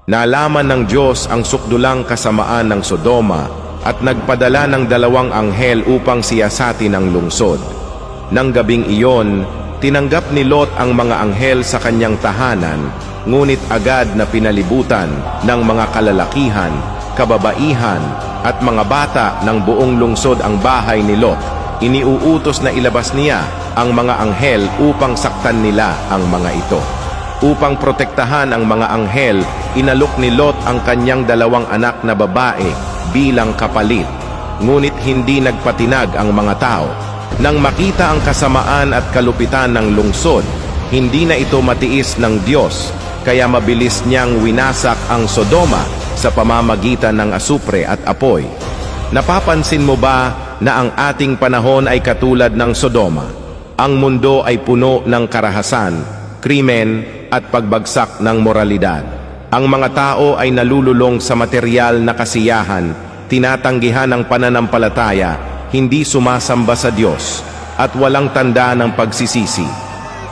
Nalaman ng Diyos ang sukdulang kasamaan ng Sodoma at nagpadala ng 2 anghel upang siyasatin ang lungsod. Nang gabing iyon, tinanggap ni Lot ang mga anghel sa kanyang tahanan, ngunit agad na pinalibutan ng mga kalalakihan, kababaihan at mga bata ng buong lungsod ang bahay ni Lot. Iniuutos na ilabas niya ang mga anghel upang saktan nila ang mga ito. Upang protektahan ang mga anghel, inalok ni Lot ang kanyang 2 anak na babae bilang kapalit, ngunit hindi nagpatinag ang mga tao. Nang makita ang kasamaan at kalupitan ng lungsod, hindi na ito matiis ng Diyos, kaya mabilis niyang winasak ang Sodoma sa pamamagitan ng asupre at apoy. Napapansin mo ba na ang ating panahon ay katulad ng Sodoma? Ang mundo ay puno ng karahasan, krimen at pagbagsak ng moralidad. Ang mga tao ay nalululong sa material na kasiyahan, tinatanggihan ang pananampalataya, hindi sumasamba sa Diyos, at walang tanda ng pagsisisi.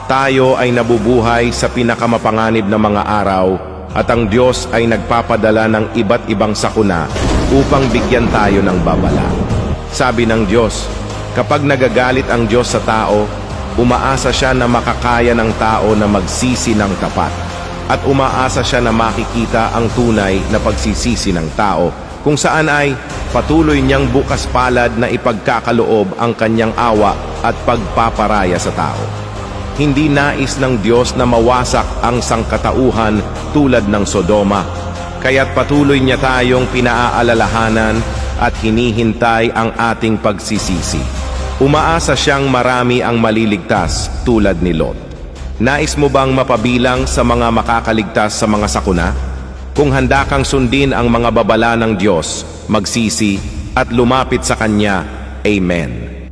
Tayo ay nabubuhay sa pinakamapanganib na mga araw, at ang Diyos ay nagpapadala ng iba't ibang sakuna upang bigyan tayo ng babala. Sabi ng Diyos, kapag nagagalit ang Diyos sa tao, umaasa siya na makakaya ng tao na magsisi ng tapat, at umaasa siya na makikita ang tunay na pagsisisi ng tao, kung saan ay patuloy niyang bukas palad na ipagkakaloob ang kanyang awa at pagpaparaya sa tao. Hindi nais ng Diyos na mawasak ang sangkatauhan tulad ng Sodoma, kaya't patuloy niya tayong pinaaalalahanan at hinihintay ang ating pagsisisi. Umaasa siyang marami ang maliligtas tulad ni Lot. Nais mo bang mapabilang sa mga makakaligtas sa mga sakuna? Kung handa kang sundin ang mga babala ng Diyos, magsisi at lumapit sa Kanya. Amen.